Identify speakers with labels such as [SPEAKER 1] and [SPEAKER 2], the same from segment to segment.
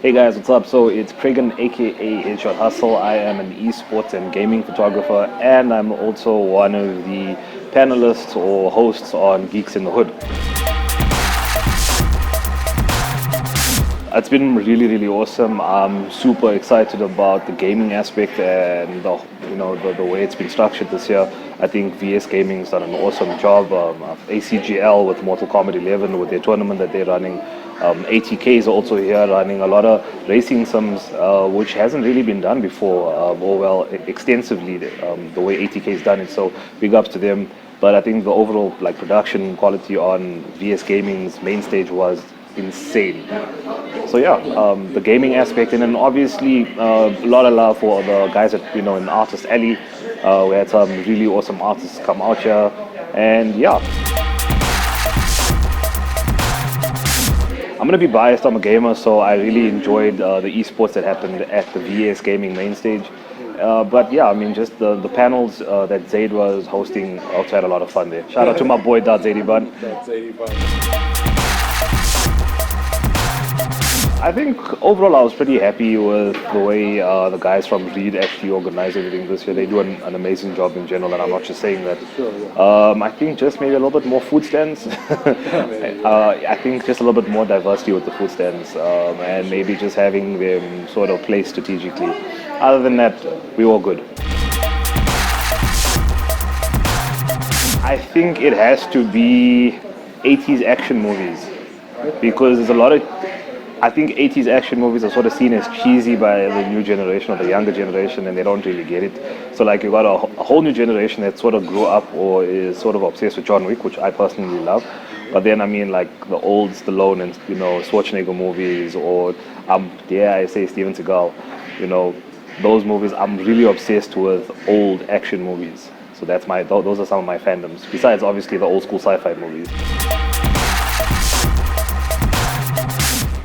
[SPEAKER 1] Hey guys, what's up? So it's Pregan, aka Headshot Hustle. I am an esports and gaming photographer, and I'm also one of the panelists or hosts on Geeks in the Hood. It's been really, really awesome. I'm super excited about the gaming aspect and the way it's been structured this year. I think VS Gaming's done an awesome job. ACGL with Mortal Kombat 11 with their tournament that they're running. ATK is also here running a lot of racing sims, which hasn't really been done before, extensively, the way ATK has done it. So big ups to them. But I think the overall production quality on VS Gaming's main stage was insane. So yeah, the gaming aspect, and then obviously a lot of love for the guys at in Artist Alley. We had some really awesome artists come out here, and yeah. I'm going to be biased, I'm a gamer, so I really enjoyed the esports that happened at the VS Gaming main stage. But yeah, I mean, just the panels that Ziyaad was hosting, also had a lot of fun there. Shout out to my boy, Ziyaad Bun. I think overall I was pretty happy with the way the guys from Reed actually organized everything this year. They do an amazing job in general, and I'm not just saying that. I think just maybe a little bit more food stands. I think just a little bit more diversity with the food stands, and maybe just having them sort of placed strategically. Other than that, we were good. I think it has to be 80s action movies, because there's a lot of... I think 80s action movies are sort of seen as cheesy by the new generation or the younger generation, and they don't really get it. So you got a whole new generation that sort of grew up or is sort of obsessed with John Wick, which I personally love. But then I mean the old Stallone and Schwarzenegger movies, or dare I say Steven Seagal, those movies. I'm really obsessed with old action movies. So those are some of my fandoms. Besides obviously the old school sci-fi movies.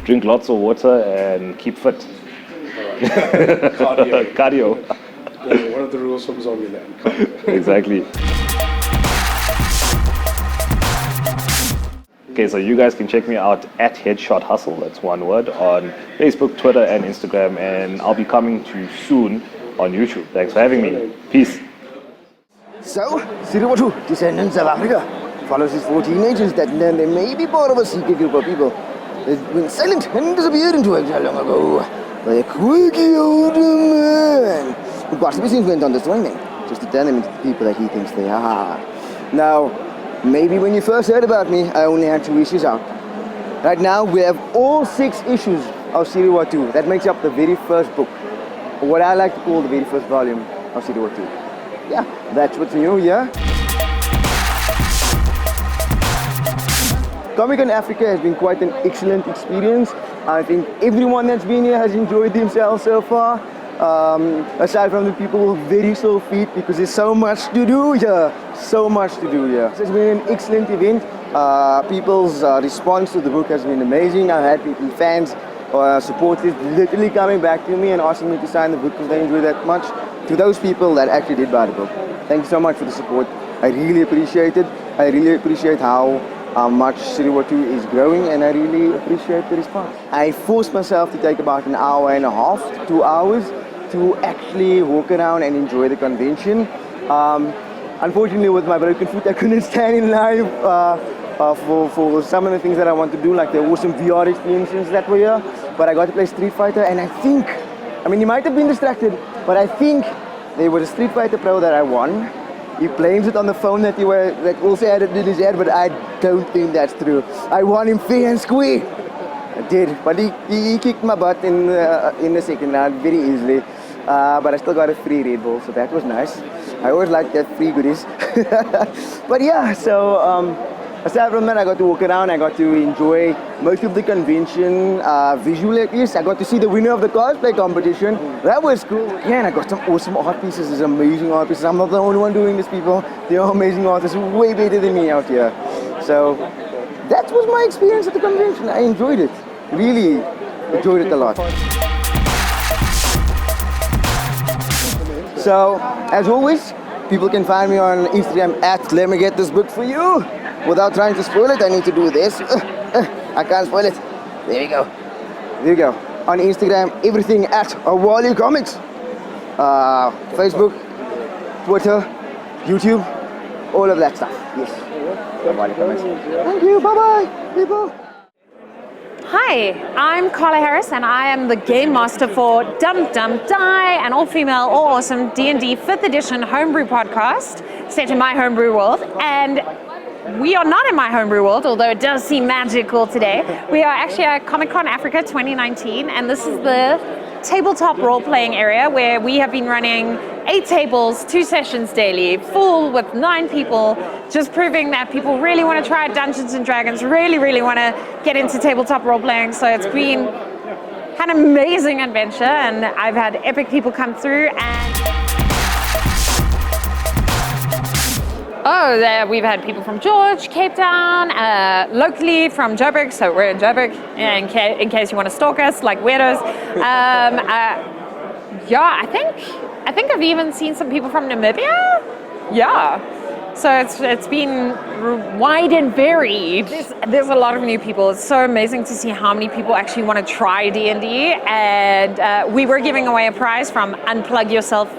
[SPEAKER 1] Drink lots of water and keep fit. Cardio.
[SPEAKER 2] Yeah, one of the rules from Zombieland. Cardio.
[SPEAKER 1] Exactly. Okay, so you guys can check me out at Headshot Hustle, that's one word, on Facebook, Twitter, and Instagram, and I'll be coming to you soon on YouTube. Thanks for having me. Peace.
[SPEAKER 3] So, Siriwatu, descendants of Africa, follows his 4 teenagers that learn they may be part of a secret group of people. They've been silent and disappeared into exile long ago by a quirky older man who possibly seems bent on destroying them, just to turn them into the people that he thinks they are. Now, maybe when you first heard about me, I only had 2 issues out. Right now, we have all 6 issues of Siriwatu. That makes up the very first book, or what I like to call the very first volume of Siriwatu. Yeah, that's what's new, yeah? Comic-Con Africa has been quite an excellent experience. I think everyone that's been here has enjoyed themselves so far. Aside from the people who are very slow feet, because there's so much to do here. So much to do here. It's been an excellent event. People's response to the book has been amazing. I've had people, fans, supporters literally coming back to me and asking me to sign the book because they enjoy that much. To those people that actually did buy the book, thank you so much for the support. I really appreciate it. I really appreciate how much Siriwatu is growing, and I really appreciate the response. I forced myself to take about an hour and a half, 2 hours, to actually walk around and enjoy the convention. Unfortunately, with my broken foot, I couldn't stand in line for some of the things that I want to do, like the awesome VR experiences that were here. But I got to play Street Fighter, and I mean, you might have been distracted, but I think there was a Street Fighter Pro that I won. He blames it on the phone that also had it in his head, but I don't think that's true. I won him fair and square. I did, but he kicked my butt in the second round very easily. But I still got a free Red Bull, so that was nice. I always like that free goodies. But yeah, so aside from that, I got to walk around. I got to enjoy most of the convention visually at least. I got to see the winner of the cosplay competition. That was cool. Yeah, and I got some awesome art pieces. There's amazing art pieces. I'm not the only one doing this, people. There are amazing artists way better than me out here. So that was my experience at the convention. I enjoyed it. Really enjoyed it a lot. So, as always, people can find me on Instagram at Let Me Get This Book For You. Without trying to spoil it, I need to do this. I can't spoil it. There we go. There we go. on Instagram, everything at Awali Comics. Facebook, Twitter, YouTube, all of that stuff. Yes. Awali Comics. Thank you. Bye-bye, people.
[SPEAKER 4] Hi, I'm Carla Harris, and I am the game master for Dum Dum Die, an all-female, all-awesome D&D 5th edition homebrew podcast set in my homebrew world. And we are not in my homebrew world, although it does seem magical today. We are actually at Comic-Con Africa 2019, and this is the tabletop role-playing area where we have been running 8 tables, 2 sessions daily, full with 9 people, just proving that people really want to try Dungeons and Dragons, really want to get into tabletop role-playing. So it's been an amazing adventure, and I've had epic people come through. And we've had people from George, Cape Town, locally from Joburg, so we're in Joburg, in case you want to stalk us like weirdos. Yeah, I think I've even seen some people from Namibia. Yeah, so it's been wide and varied. There's a lot of new people. It's so amazing to see how many people actually want to try D&D. And we were giving away a prize from Unplug Yourself,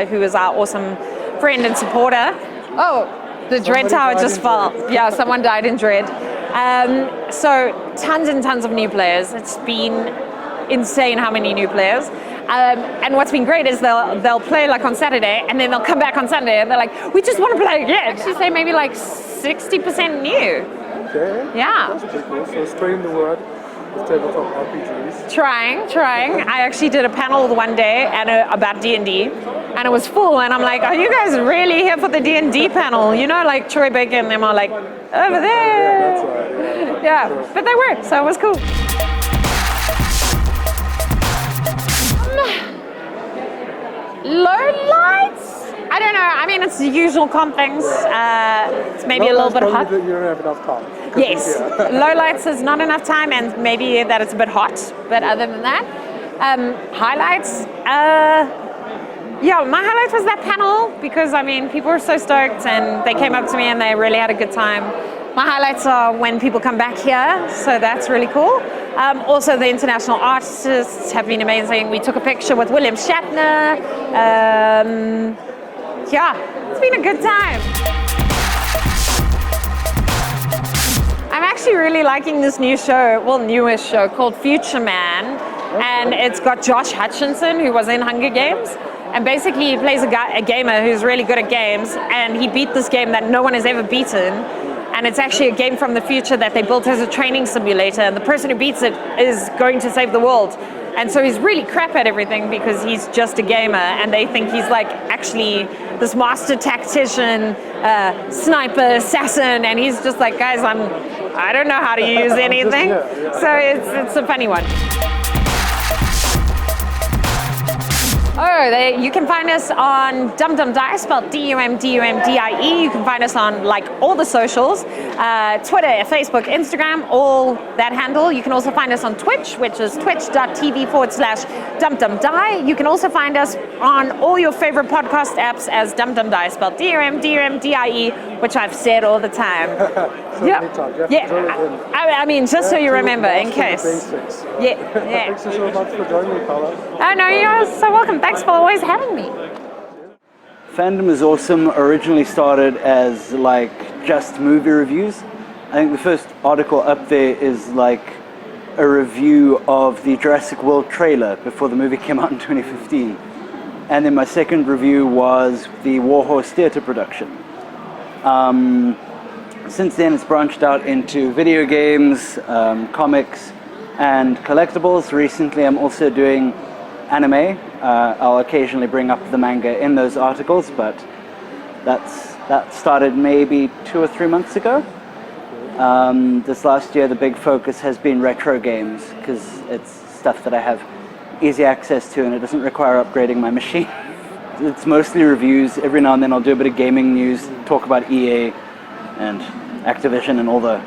[SPEAKER 4] who is our awesome friend and supporter. Oh, the Dread Tower just fell. Yeah, someone died in Dread. So tons and tons of new players. It's been insane how many new players. And what's been great is they'll play like on Saturday, and then they'll come back on Sunday and they're like, we just want to play again. Actually say maybe like 60% new.
[SPEAKER 2] Okay.
[SPEAKER 4] Yeah.
[SPEAKER 2] That's pretty cool. So spreading the word with tabletop RPGs.
[SPEAKER 4] Trying. I actually did a panel one day about D&D, and it was full, and I'm like, are you guys really here for the D&D panel? You know, like Troy Baker and them are like, over there.
[SPEAKER 2] Yeah, that's right.
[SPEAKER 4] Yeah, but they were, so it was cool. Low lights? I don't know. I mean, it's the usual comp things. It's maybe a little bit hot.
[SPEAKER 2] You don't have enough time.
[SPEAKER 4] Yes. Low lights is not enough time, and maybe that it's a bit hot. But other than that, highlights. Yeah, my highlight was that panel because I mean, people were so stoked, and they came up to me and they really had a good time. My highlights are when people come back here, so that's really cool. Also, the international artists have been amazing. We took a picture with William Shatner. Yeah, it's been a good time. I'm actually really liking this new show, well, newest show called Future Man, and it's got Josh Hutchinson, who was in Hunger Games. And basically, he plays a gamer who's really good at games, and he beat this game that no one has ever beaten. And it's actually a game from the future that they built as a training simulator, and the person who beats it is going to save the world. And so he's really crap at everything because he's just a gamer, and they think he's like actually this master tactician, sniper, assassin, and he's just like, guys, I don't know how to use anything. So it's a funny one. You can find us on Dum Dum Die, spelled DumDumDie. You can find us on like all the socials, Twitter, Facebook, Instagram, all that handle. You can also find us on Twitch, which is twitch.tv/DumDumDie. You can also find us on all your favorite podcast apps as Dum Dum Die, spelled DumDumDie, which I've said all the time. I mean, just so you remember, in case. Yeah.
[SPEAKER 2] Thanks so much for joining me, Carla.
[SPEAKER 4] Oh no, you're so welcome. Thanks for always having me.
[SPEAKER 5] Fandom is awesome. Originally started as like just movie reviews. I think the first article up there is like a review of the Jurassic World trailer before the movie came out in 2015. And then my second review was the Warhorse Theatre production. Since then it's branched out into video games, comics, and collectibles. Recently I'm also doing anime. I'll occasionally bring up the manga in those articles, but that started maybe 2 or 3 months ago. This last year the big focus has been retro games because it's stuff that I have easy access to and it doesn't require upgrading my machine. It's mostly reviews. Every now and then I'll do a bit of gaming news, talk about EA and Activision and all the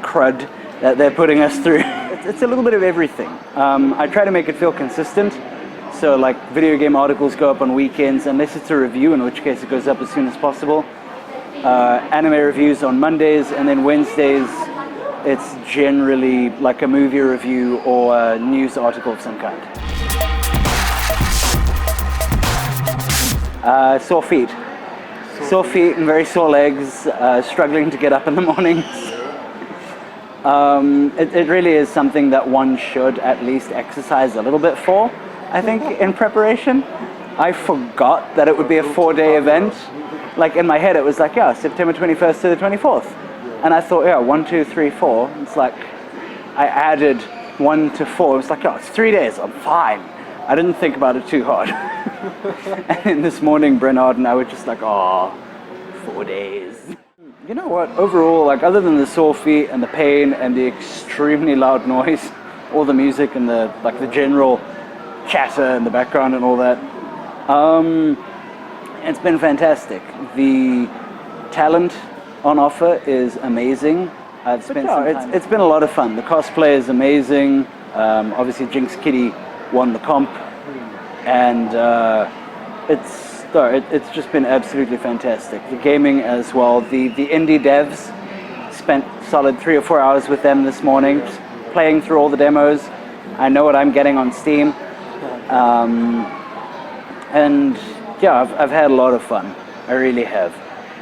[SPEAKER 5] crud that they're putting us through. It's a little bit of everything. I try to make it feel consistent. So like video game articles go up on weekends, unless it's a review, in which case it goes up as soon as possible. Anime reviews on Mondays, and then Wednesdays It's generally like a movie review or a news article of some kind. Sore feet. Sore feet and very sore legs, struggling to get up in the mornings. It really is something that one should at least exercise a little bit for, I think, in preparation. I forgot that it would be a 4-day event. Like in my head, it was like, yeah, September 21st to the 24th. And I thought, yeah, 1, 2, 3, 4. It's like, I added 1 to 4. It's like, oh, it's 3 days, I'm fine. I didn't think about it too hard. And then this morning, Bernard and I were just like, oh, 4 days. You know what, overall, like other than the sore feet and the pain and the extremely loud noise, all the music and the general chatter in the background and all that, it's been fantastic. The talent on offer is amazing. I've spent some time. It's been a lot of fun. The cosplay is amazing. Obviously, Jinx Kitty won the comp, and it's just been absolutely fantastic. The gaming as well. The indie devs, spent solid 3 or 4 hours with them this morning, just playing through all the demos. I know what I'm getting on Steam, and yeah, I've had a lot of fun. I really have,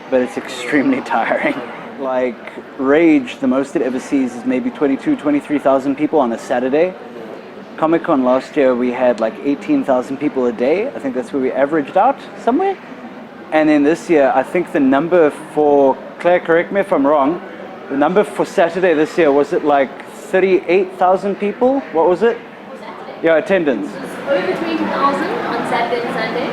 [SPEAKER 5] but it's extremely tiring. Like Rage, the most it ever sees is maybe 23,000 people on a Saturday. Comic-Con last year we had like 18,000 people a day. I think that's where we averaged out somewhere. And then this year, I think the number for, Claire, correct me if I'm wrong, the number for Saturday this year, was it like 38,000 people? What was it?
[SPEAKER 6] Saturday.
[SPEAKER 5] Yeah, attendance.
[SPEAKER 6] Over 20,000 on Saturday and Sunday,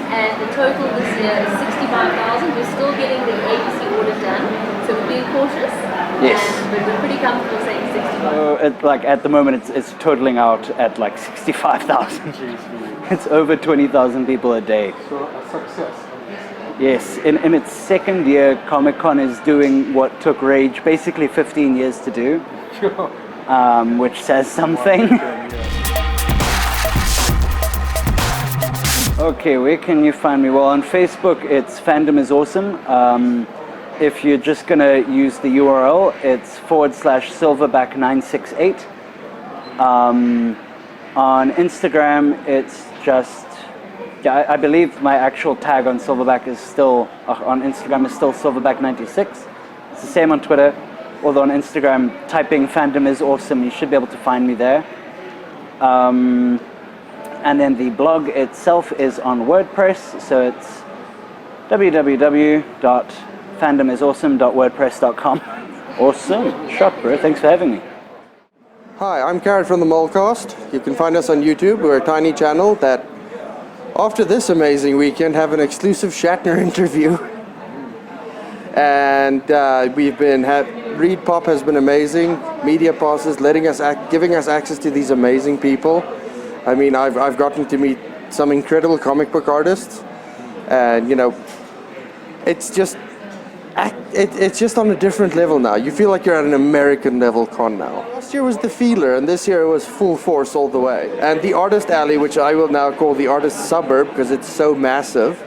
[SPEAKER 6] and the total this year is 65,000. We're still getting the ABC order done, so we're being cautious.
[SPEAKER 5] Yes.
[SPEAKER 6] But we're pretty comfortable saying 65.
[SPEAKER 5] So at the moment, it's totaling out at like 65,000. It's over 20,000 people a day.
[SPEAKER 2] So a success.
[SPEAKER 5] Yes, in its second year, Comic-Con is doing what took Rage basically 15 years to do, which says something. Okay, where can you find me? Well, on Facebook, it's Fandom is Awesome. If you're just going to use the URL, it's /silverback968. On Instagram, it's just, I believe my actual tag on Silverback is still, on Instagram is still Silverback96. It's the same on Twitter, although on Instagram, typing Fandom is Awesome, you should be able to find me there. And then the blog itself is on WordPress, so it's www.fandomisawesome.wordpress.com. Awesome. Shot, bro. Thanks for having me.
[SPEAKER 7] Hi, I'm Gerhard from the Molecast. You can find us on YouTube. We're a tiny channel that, after this amazing weekend, have an exclusive Shatner interview. And we've been Reed Pop has been amazing. Media passes, giving us access to these amazing people. I mean, I've gotten to meet some incredible comic book artists, and you know, it's just on a different level now. You feel like you're at an American level con now. Last year was the feeler, and this year it was full force all the way. And the artist alley, which I will now call the artist suburb because it's so massive.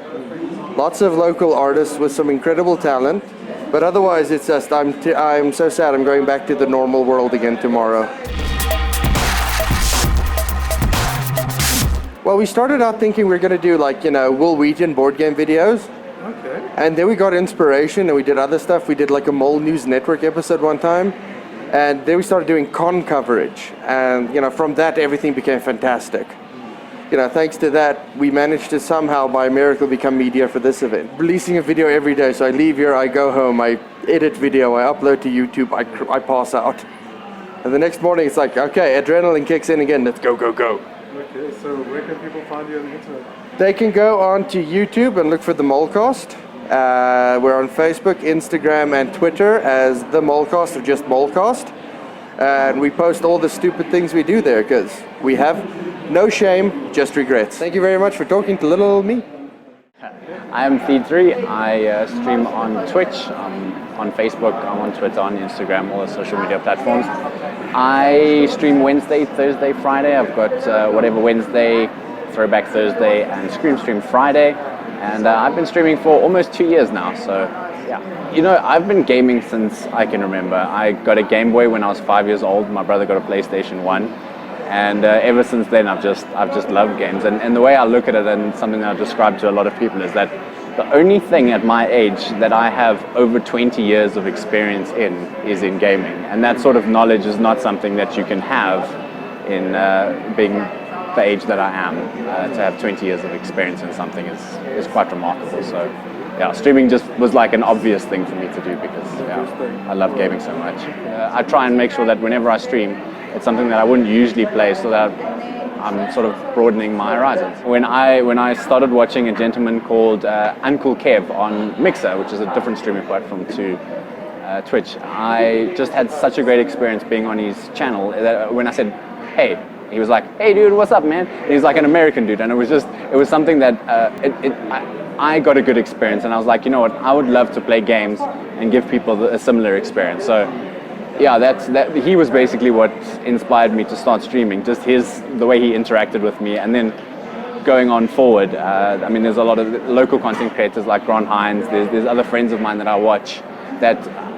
[SPEAKER 7] Lots of local artists with some incredible talent, but otherwise it's just I'm so sad. I'm going back to the normal world again tomorrow. Well, we started out thinking we were going to do like, you know, Will Wheaton board game videos.
[SPEAKER 2] Okay.
[SPEAKER 7] And then we got inspiration and we did other stuff. We did like a Mole News Network episode one time. And then we started doing con coverage. And, you know, from that, everything became fantastic. You know, thanks to that, we managed to somehow, by miracle, become media for this event. Releasing a video every day. So I leave here, I go home, I edit video, I upload to YouTube, I pass out. And the next morning, it's like, okay, adrenaline kicks in again. Let's go, go, go.
[SPEAKER 2] Okay, so where can people find you on the internet?
[SPEAKER 7] They can go on to YouTube and look for The Molecast. We're on Facebook, Instagram, and Twitter as The Molecast or just Molecast. And we post all the stupid things we do there because we have no shame, just regrets. Thank you very much for talking to little old me.
[SPEAKER 8] I'm Feed3. I stream on Twitch, on Facebook, I'm on Twitter, on Instagram, all the social media platforms. I stream Wednesday, Thursday, Friday. I've got Whatever Wednesday, Throwback Thursday, and Stream Friday. And I've been streaming for almost 2 years now, so Yeah. You know, I've been gaming since I can remember. I got a Game Boy when I was 5 years old. My brother got a PlayStation 1. And ever since then, I've just loved games. And the way I look at it, and something that I describe to a lot of people, is that the only thing at my age that I have over 20 years of experience in is in gaming. And that sort of knowledge is not something that you can have in being the age that I am. To have 20 years of experience in something is quite remarkable. So yeah, streaming just was like an obvious thing for me to do because I love gaming so much. I try and make sure that whenever I stream, it's something that I wouldn't usually play, so that I'm sort of broadening my horizons. When I started watching a gentleman called Uncle Kev on Mixer, which is a different streaming platform to Twitch, I just had such a great experience being on his channel that when I said, hey, he was like, hey dude, what's up, man? And he's like an American dude, and it was something that I got a good experience, and I was like, you know what, I would love to play games and give people a similar experience. So yeah, he was basically what inspired me to start streaming, just the way he interacted with me. And then going on forward, I mean, there's a lot of local content creators like Grant Hines, there's other friends of mine that I watch that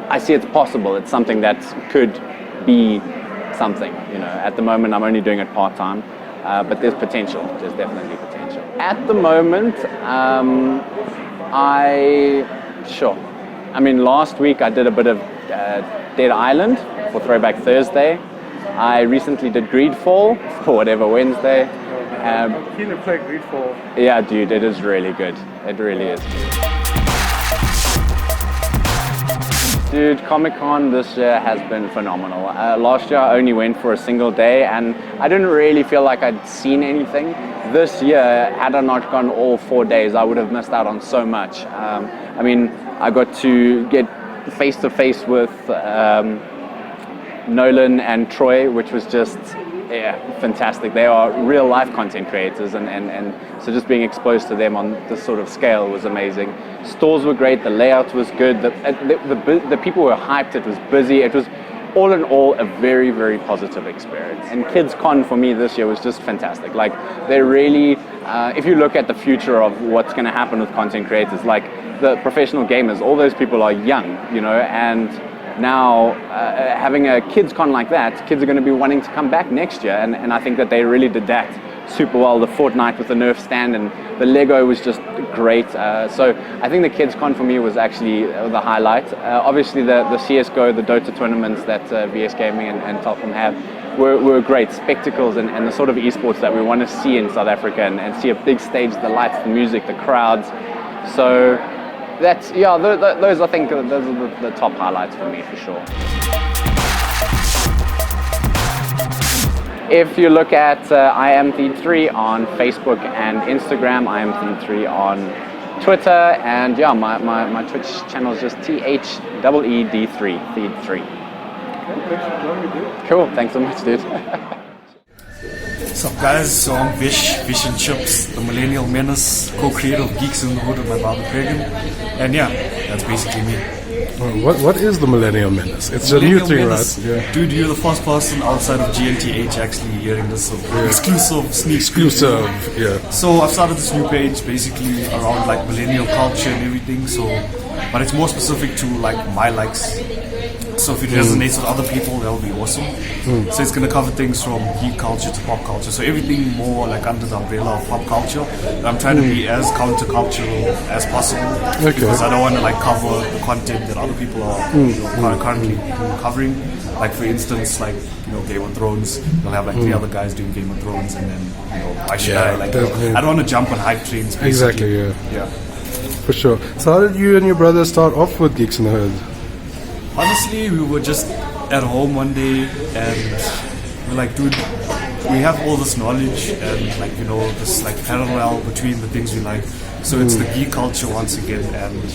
[SPEAKER 8] I see it's possible. It's something that could be something, you know. At the moment, I'm only doing it part-time, but there's potential. There's definitely potential. At the moment, I mean, last week I did a bit of Dead Island for Throwback Thursday. I recently did Greedfall for Whatever Wednesday.
[SPEAKER 2] I'm keen to play Greedfall.
[SPEAKER 8] Yeah, dude, it is really good. It really is. Dude, Comic-Con this year has been phenomenal. Last year I only went for a single day and I didn't really feel like I'd seen anything. This year, had I not gone all 4 days, I would have missed out on so much. I mean, I got to get face-to-face with Nolan and Troy, which was just fantastic. They are real-life content creators, and so just being exposed to them on this sort of scale was amazing. Stores were great, the layout was good, the people were hyped, it was busy, it was all in all a very, very positive experience. And Kids Con for me this year was just fantastic. Like, they really, if you look at the future of what's going to happen with content creators, like the professional gamers, all those people are young, you know, and now having a Kids Con like that, kids are going to be wanting to come back next year, and I think that they really did that super well. The Fortnite with the Nerf stand and the Lego was just great. So I think the Kids Con for me was actually the highlight. Obviously the CSGO, the Dota tournaments that VS Gaming and Telkom have were great spectacles and the sort of esports that we want to see in South Africa and see a big stage, the lights, the music, the crowds. So that's, yeah, those I think those are the top highlights for me for sure. If you look at I Am Theed3 on Facebook and Instagram, I Am Theed3 on Twitter, and yeah, my Twitch channel is just THEED3, Theed3. Cool, thanks so much, dude.
[SPEAKER 9] What's up, guys? So I'm Vish and Chips, the Millennial Menace, co-creator of Geeks in the Hood with my brother Pregan, and yeah, that's basically me.
[SPEAKER 10] What is the Millennial Menace? It's a new thing, right?
[SPEAKER 9] Yeah. Dude, you're the first person outside of GNTH actually hearing this exclusive sneak
[SPEAKER 10] Exclusive, yeah.
[SPEAKER 9] So I've started this new page basically around like millennial culture and everything. So, but it's more specific to like my likes. So if it resonates with other people, that'll be awesome. So it's gonna cover things from geek culture to pop culture. So everything more like under the umbrella of pop culture. And I'm trying to be as countercultural as possible because I don't want to like cover the content that other people are currently covering. Like for instance, like Game of Thrones. They'll have like 3 other guys doing Game of Thrones, and then why should I like? I don't want to jump on hype trains. Basically.
[SPEAKER 10] Exactly. Yeah.
[SPEAKER 9] For
[SPEAKER 10] sure. So how did you and your brother start off with Geeks in the Hood?
[SPEAKER 9] Honestly, we were just at home one day and we're like, dude, we have all this knowledge and like, this like parallel between the things we like. So it's the geek culture once again and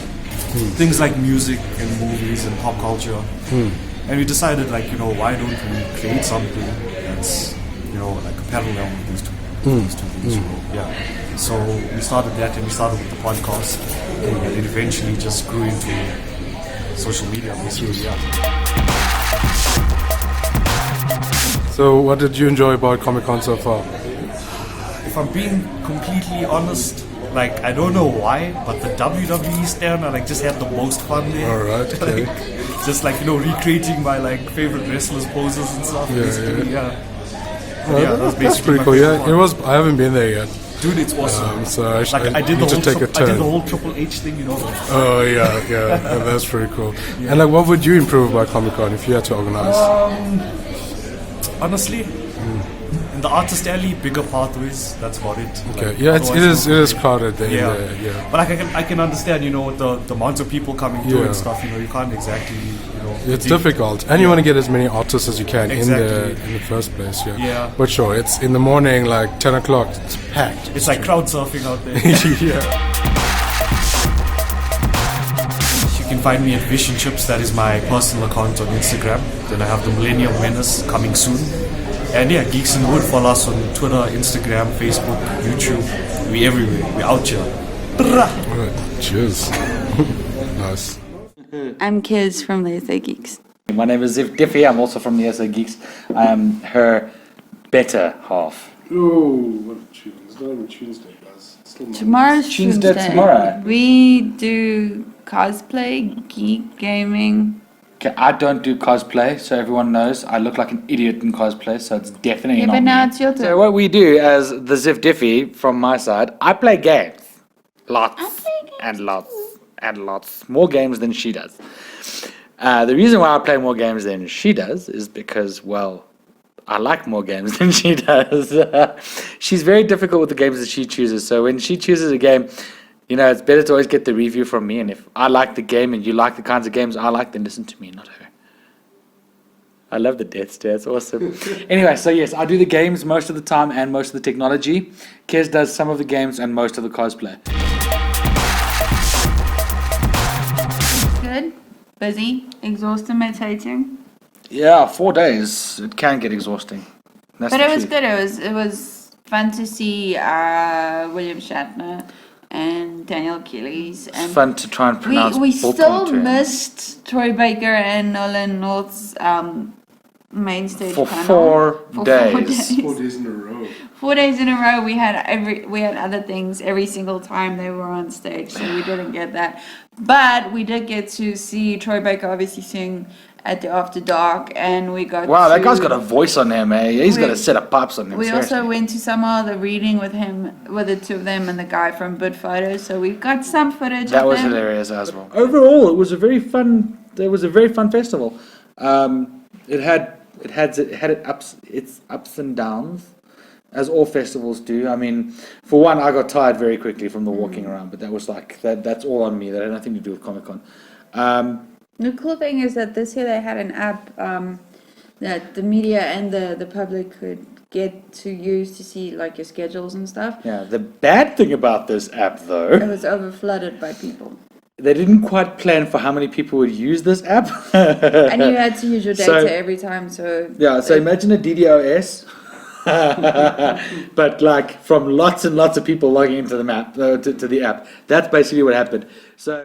[SPEAKER 9] things like music and movies and pop culture. And we decided like, why don't we create something that's, like a parallel with these two things. Yeah. So we started that and we started with the podcast and it eventually just grew into social media, basically,
[SPEAKER 10] So what did you enjoy about Comic-Con so far?
[SPEAKER 9] If I'm being completely honest, Like, I don't know why, but the WWE stand, I like just had the most fun there.
[SPEAKER 10] Alright, okay.
[SPEAKER 9] Like, just like, you know, recreating my like favorite wrestlers' poses and stuff. Basically, yeah.
[SPEAKER 10] Well,
[SPEAKER 9] Yeah,
[SPEAKER 10] that's
[SPEAKER 9] basically
[SPEAKER 10] pretty
[SPEAKER 9] my
[SPEAKER 10] cool.
[SPEAKER 9] favorite
[SPEAKER 10] Yeah,
[SPEAKER 9] one.
[SPEAKER 10] it was. I haven't been there yet.
[SPEAKER 9] Dude, it's awesome.
[SPEAKER 10] So I
[SPEAKER 9] did
[SPEAKER 10] need to take a
[SPEAKER 9] I did
[SPEAKER 10] turn.
[SPEAKER 9] the whole Triple H thing, you know.
[SPEAKER 10] Oh yeah, that's pretty cool. And like, what would you improve about Comic Con if you had to organize?
[SPEAKER 9] Honestly, in the artist alley, bigger pathways. That's about it.
[SPEAKER 10] Okay,
[SPEAKER 9] Like,
[SPEAKER 10] yeah, it
[SPEAKER 9] otherwise
[SPEAKER 10] is crowded there.
[SPEAKER 9] Yeah.
[SPEAKER 10] Yeah.
[SPEAKER 9] But like, I can understand, you know, the amount of people coming through
[SPEAKER 10] Yeah.
[SPEAKER 9] and stuff. You know, you can't exactly, you know.
[SPEAKER 10] It's difficult, and you want to get as many artists as you can
[SPEAKER 9] Exactly.
[SPEAKER 10] in the first place. Yeah.
[SPEAKER 9] Yeah.
[SPEAKER 10] But sure, it's in the morning, like 10 o'clock. It's packed.
[SPEAKER 9] It's like crowd surfing out there.
[SPEAKER 10] Yeah.
[SPEAKER 9] You can find me at Vision Chips. That is my personal account on Instagram. Then I have the Millennium Menace coming soon. And yeah, Geeks in the Hood. Follow us on Twitter, Instagram, Facebook, YouTube. We everywhere. We out here.
[SPEAKER 10] Alright, cheers. Nice.
[SPEAKER 11] I'm Kiz from the SA Geeks.
[SPEAKER 12] My name is Ziff Diffie. I'm also from the SA Geeks. I am her better half.
[SPEAKER 10] Oh, what a tune. It's not even Tuesday, guys. It's still
[SPEAKER 11] Tomorrow's
[SPEAKER 12] Tuesday
[SPEAKER 11] Tuesday.
[SPEAKER 12] tomorrow.
[SPEAKER 11] We do cosplay, geek gaming.
[SPEAKER 12] Okay, I don't do cosplay, so everyone knows I look like an idiot in cosplay, so it's definitely
[SPEAKER 11] Yeah,
[SPEAKER 12] not
[SPEAKER 11] but
[SPEAKER 12] me.
[SPEAKER 11] now it's your
[SPEAKER 12] So
[SPEAKER 11] turn.
[SPEAKER 12] what we do as the Ziff Diffie from my side, I play games. Lots and lots and lots. More games than she does. The reason why I play more games than she does is because, well, I like more games than she does. She's very difficult with the games that she chooses. So when she chooses a game, you know, it's better to always get the review from me. And if I like the game and you like the kinds of games I like, then listen to me, not her. I love the death stare. It's awesome. Anyway, so yes, I do the games most of the time and most of the technology. Kez does some of the games and most of the cosplay.
[SPEAKER 11] Good, busy, exhausting.
[SPEAKER 12] Yeah, 4 days. It can get exhausting. That's
[SPEAKER 11] But
[SPEAKER 12] the
[SPEAKER 11] it was
[SPEAKER 12] truth.
[SPEAKER 11] good. It was fun to see William Shatner and Daniel Achilles.
[SPEAKER 12] It's
[SPEAKER 11] And
[SPEAKER 12] fun to try and pronounce
[SPEAKER 11] we
[SPEAKER 12] Bolton
[SPEAKER 11] still
[SPEAKER 12] to him.
[SPEAKER 11] missed Troy Baker and Nolan North's main stage
[SPEAKER 12] For
[SPEAKER 11] panel.
[SPEAKER 12] 4
[SPEAKER 11] For
[SPEAKER 12] days.
[SPEAKER 10] 4 days in a row.
[SPEAKER 11] 4 days in a row. We had other things every single time they were on stage, so we didn't get that. But we did get to see Troy Baker obviously sing at the After Dark, and we got
[SPEAKER 12] Wow, that
[SPEAKER 11] to-
[SPEAKER 12] guy's got a voice on him, eh? He's got
[SPEAKER 11] We-
[SPEAKER 12] a set of pipes on him.
[SPEAKER 11] We
[SPEAKER 12] seriously.
[SPEAKER 11] also went to some other reading with him, with the two of them and the guy from Bud Photos. So we've got some footage.
[SPEAKER 12] That
[SPEAKER 11] of
[SPEAKER 12] was
[SPEAKER 11] them.
[SPEAKER 12] hilarious as well. Overall, it was a very fun. It was a very fun festival. It had its ups and downs, as all festivals do. I mean, for one, I got tired very quickly from the walking around, but that was like that. That's all on me. That had nothing to do with Comic-Con.
[SPEAKER 11] The cool thing is that this year they had an app that the media and the public could get to use to see like your schedules and stuff.
[SPEAKER 12] Yeah. The bad thing about this app,
[SPEAKER 11] It
[SPEAKER 12] though,
[SPEAKER 11] was overflooded by people.
[SPEAKER 12] they didn't quite plan for how many people would use this app.
[SPEAKER 11] And you had to use your data
[SPEAKER 12] So-
[SPEAKER 11] every time, so...
[SPEAKER 12] Yeah, so imagine a DDoS, but like from lots and lots of people logging into the map to the app. That's basically what happened. So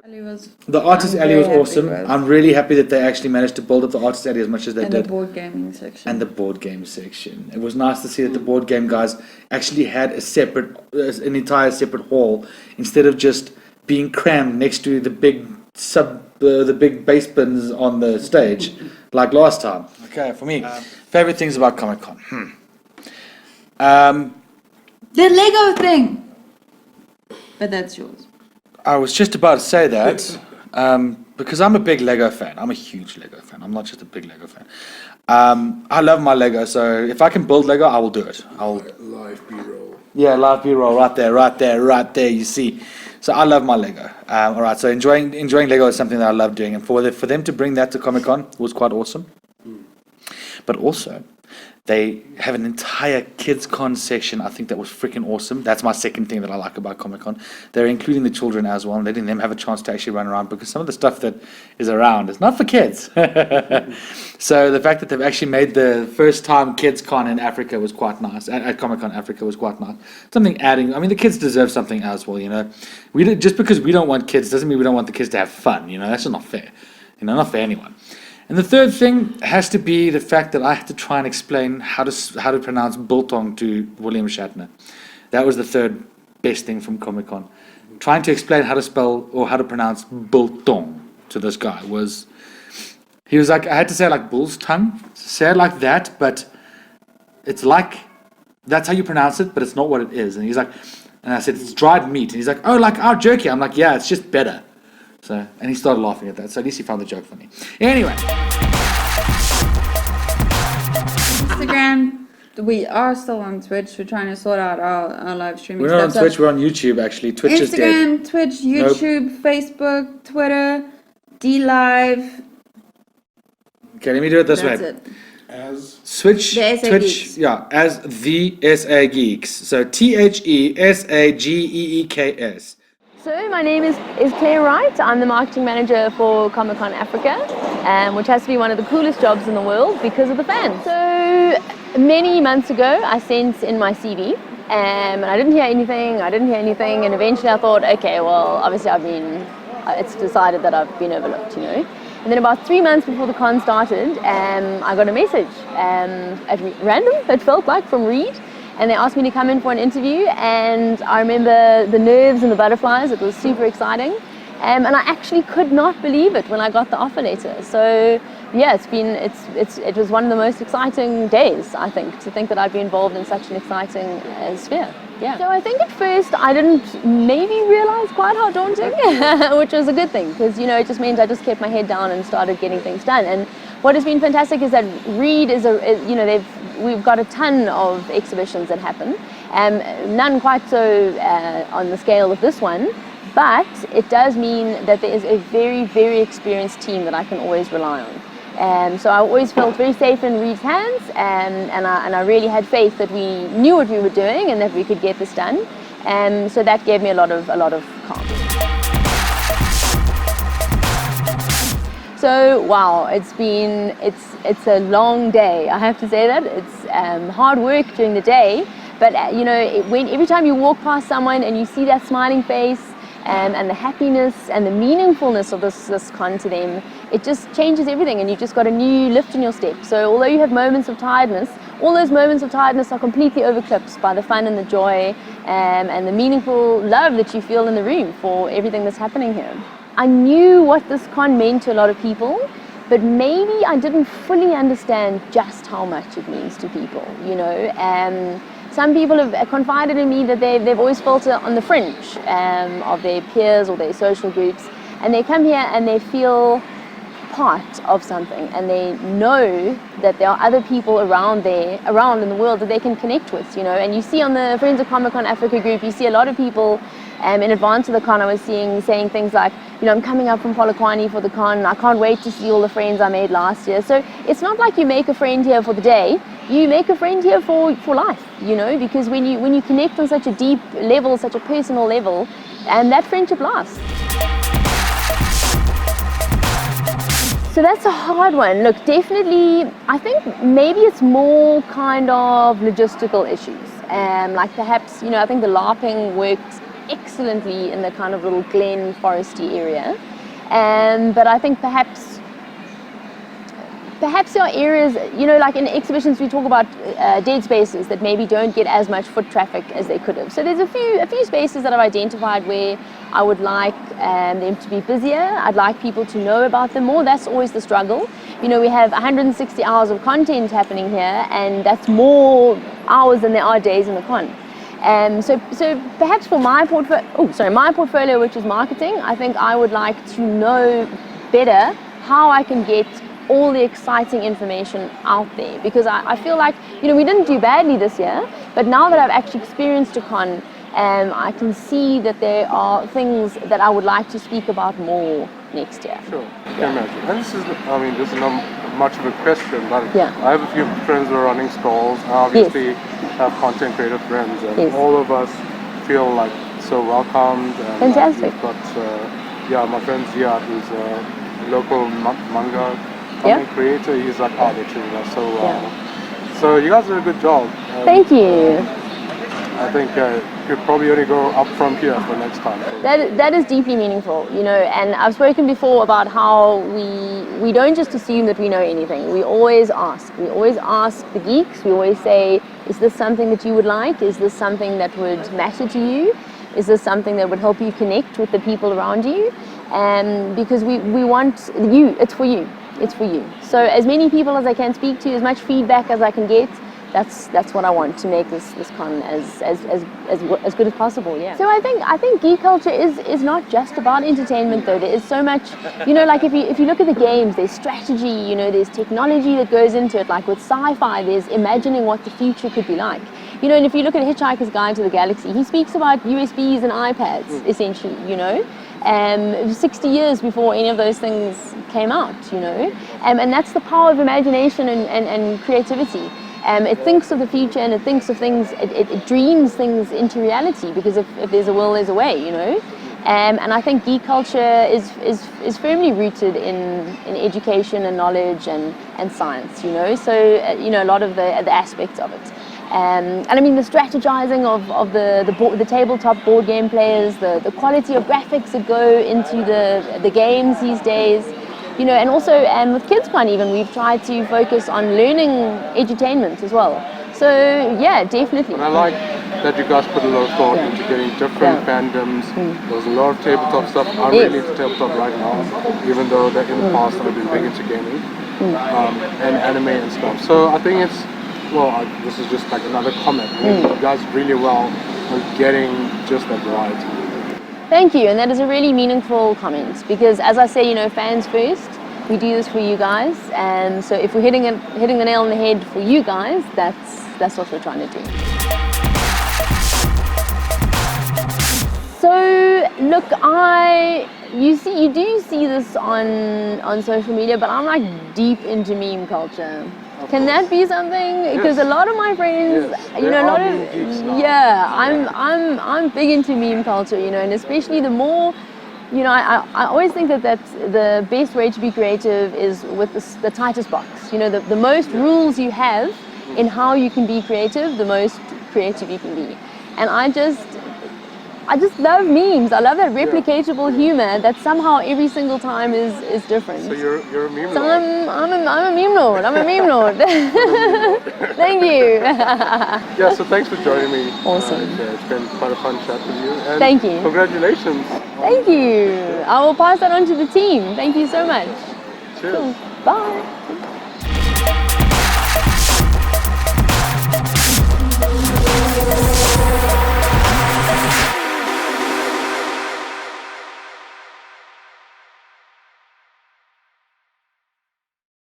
[SPEAKER 12] the artist alley was awesome. I'm really happy that they actually managed to build up the artist alley as much as they
[SPEAKER 11] And the
[SPEAKER 12] did.
[SPEAKER 11] board gaming section.
[SPEAKER 12] And the board game section. It was nice to see that the board game guys actually had an entire separate hall instead of just being crammed next to the big the big bass bins on the stage like last time. Okay, for me, favorite things about Comic-Con.
[SPEAKER 11] The Lego thing! But that's yours.
[SPEAKER 12] I was just about to say that because I'm a big Lego fan. I'm a huge Lego fan. I'm not just a big Lego fan. I love my Lego, so if I can build Lego, I will do it.
[SPEAKER 10] Live B-roll.
[SPEAKER 12] Yeah, live B-roll right there. You see. So I love my Lego. All right, so enjoying Lego is something that I love doing, and for them to bring that to Comic Con was quite awesome. But also, they have an entire Kids Con section. I think that was freaking awesome. That's my second thing that I like about Comic Con. They're including the children as well, and letting them have a chance to actually run around, because some of the stuff that is around is not for kids. So the fact that they've actually made the first time Kids Con in Africa was quite nice. At Comic Con Africa was quite nice. Something adding. I mean, the kids deserve something as well. You know, just because we don't want kids doesn't mean we don't want the kids to have fun. You know, that's just not fair. You know, not for anyone. And the third thing has to be the fact that I had to try and explain how to pronounce biltong to William Shatner. That was the third best thing from Comic-Con. Trying to explain how to spell or how to pronounce biltong to this guy was, he was like, I had to say it like bull's tongue, say it like that, but it's like, that's how you pronounce it, but it's not what it is. And he's like, and I said, it's dried meat. And he's like, oh, like our jerky. I'm like, yeah, it's just better. So, and he started laughing at that. So at least he found the joke funny. Anyway.
[SPEAKER 11] Instagram. We are still on Twitch. We're trying to sort out our live streaming.
[SPEAKER 12] We're not on Twitch, we're on YouTube actually. Twitch is dead.
[SPEAKER 11] Instagram, Twitch, YouTube, Facebook, Twitter, DLive.
[SPEAKER 12] Okay, let me do it this
[SPEAKER 11] That's
[SPEAKER 12] way.
[SPEAKER 11] it.
[SPEAKER 10] As
[SPEAKER 12] Switch,
[SPEAKER 11] The SA
[SPEAKER 12] Twitch,
[SPEAKER 11] Geeks.
[SPEAKER 12] yeah, as the SA Geeks. So TheSaGeeks.
[SPEAKER 13] So my name is Claire Wright. I'm the marketing manager for Comic-Con Africa, which has to be one of the coolest jobs in the world because of the fans. So many months ago, I sent in my CV, and I didn't hear anything, and eventually I thought, okay, well, obviously it's decided that I've been overlooked, you know. And then about 3 months before the con started, I got a message at random, it felt like, from Reed. And they asked me to come in for an interview, and I remember the nerves and the butterflies. It was super exciting, and I actually could not believe it when I got the offer letter. So yeah, it was one of the most exciting days, I think, to think that I'd be involved in such an exciting sphere. Yeah. So I think at first I didn't maybe realize quite how daunting, which was a good thing, because you know it just meant I just kept my head down and started getting things done. And what has been fantastic is that Reed we've got a ton of exhibitions that happen, none quite so on the scale of this one, but it does mean that there is a very, very experienced team that I can always rely on. So I always felt very safe in Reed's hands, and I really had faith that we knew what we were doing and that we could get this done. So that gave me a lot of calm. So wow, it's a long day. I have to say that it's hard work during the day, but you know, every time you walk past someone and you see that smiling face and the happiness and the meaningfulness of this con to them, it just changes everything, and you've just got a new lift in your step. So although you have moments of tiredness, all those moments of tiredness are completely overclipped by the fun and the joy and the meaningful love that you feel in the room for everything that's happening here. I knew what this con meant to a lot of people, but maybe I didn't fully understand just how much it means to people, you know. Some people have confided in me that they've always felt it on the fringe of their peers or their social groups, and they come here and they feel part of something, and they know that there are other people around in the world that they can connect with, you know. And you see on the Friends of Comic-Con Africa group, you see a lot of people in advance of the con I was saying things like, you know, I'm coming up from Polokwane for the con, I can't wait to see all the friends I made last year. So it's not like you make a friend here for the day, you make a friend here for life, you know, because when you connect on such a deep level, such a personal level, and that friendship lasts. So that's a hard one. Look, definitely, I think maybe it's more kind of logistical issues. Like perhaps, you know, I think the LARPing works excellently in the kind of little glen foresty area. But I think perhaps there are areas, you know, like in exhibitions we talk about dead spaces that maybe don't get as much foot traffic as they could have. So there's a few spaces that I've identified where I would like them to be busier. I'd like people to know about them more. That's always the struggle. You know, we have 160 hours of content happening here, and that's more hours than there are days in the con. So perhaps for my portfolio, which is marketing, I think I would like to know better how I can get all the exciting information out there, because I feel like, you know, we didn't do badly this year, but now that I've actually experienced a con, I can see that there are things that I would like to speak about more next year.
[SPEAKER 2] Sure, can imagine. And this is not much of a question, but
[SPEAKER 13] yeah.
[SPEAKER 2] I have a few friends who are running stalls, and obviously have content creator friends, and all of us feel like so welcomed. And
[SPEAKER 13] fantastic.
[SPEAKER 2] We've got, my friend Ziyaad, who's a local manga comic creator. He's like, they're treating us so well. So you guys did a good job.
[SPEAKER 13] Thank you.
[SPEAKER 2] I think you could probably only go up from here for next time.
[SPEAKER 13] That is deeply meaningful, you know, and I've spoken before about how we don't just assume that we know anything. We always ask. We always ask the geeks. We always say, is this something that you would like? Is this something that would matter to you? is this something that would help you connect with the people around you? Because we want you, it's for you. It's for you. So as many people as I can speak to, as much feedback as I can get, that's what I want to make this con as good as possible. Yeah. So I think geek culture is not just about entertainment though. There is so much, like if you look at the games, there's strategy, there's technology that goes into it. Like with sci-fi, there's imagining what the future could be like. And if you look at Hitchhiker's Guide to the Galaxy, he speaks about USBs and iPads essentially. 60 years before any of those things came out. And that's the power of imagination and creativity. It thinks of the future and it thinks of things, it dreams things into reality, because if there's a will, there's a way, And I think geek culture is firmly rooted in education and knowledge and science, So, a lot of the aspects of it. And I mean the strategizing of the tabletop board game players, the quality of graphics that go into the games these days. And also with KidsCon even, we've tried to focus on learning edutainment as well. So yeah, definitely.
[SPEAKER 2] And I like that you guys put a lot of thought into getting different fandoms. There's a lot of tabletop stuff. I'm really into tabletop right now, even though that in the past I've been big into gaming and anime and stuff. So I think it's, this is just like another comment. I mean, you guys really well on getting just that variety.
[SPEAKER 13] Thank you, and that is a really meaningful comment, because as I say, fans first. We do this for you guys, and so if we're hitting the nail on the head for you guys, that's what we're trying to do. So look, you do see this on social media, but I'm like deep into meme culture. Can that be something? Because a lot of my friends, I'm big into meme culture, and especially the more, I always think that the best way to be creative is with the tightest box. The most rules you have in how you can be creative, the most creative you can be. And I just love memes. I love that replicatable humor that somehow every single time is different.
[SPEAKER 2] So you're a meme lord.
[SPEAKER 13] So I'm a meme lord. I'm a meme lord. Thank you.
[SPEAKER 2] Yeah, so thanks for joining me.
[SPEAKER 13] Awesome.
[SPEAKER 2] It's been quite a fun chat with you. And
[SPEAKER 13] thank you.
[SPEAKER 2] Congratulations.
[SPEAKER 13] Thank you. I will pass that on to the team. Thank you so much.
[SPEAKER 2] Cheers.
[SPEAKER 13] Cool. Bye.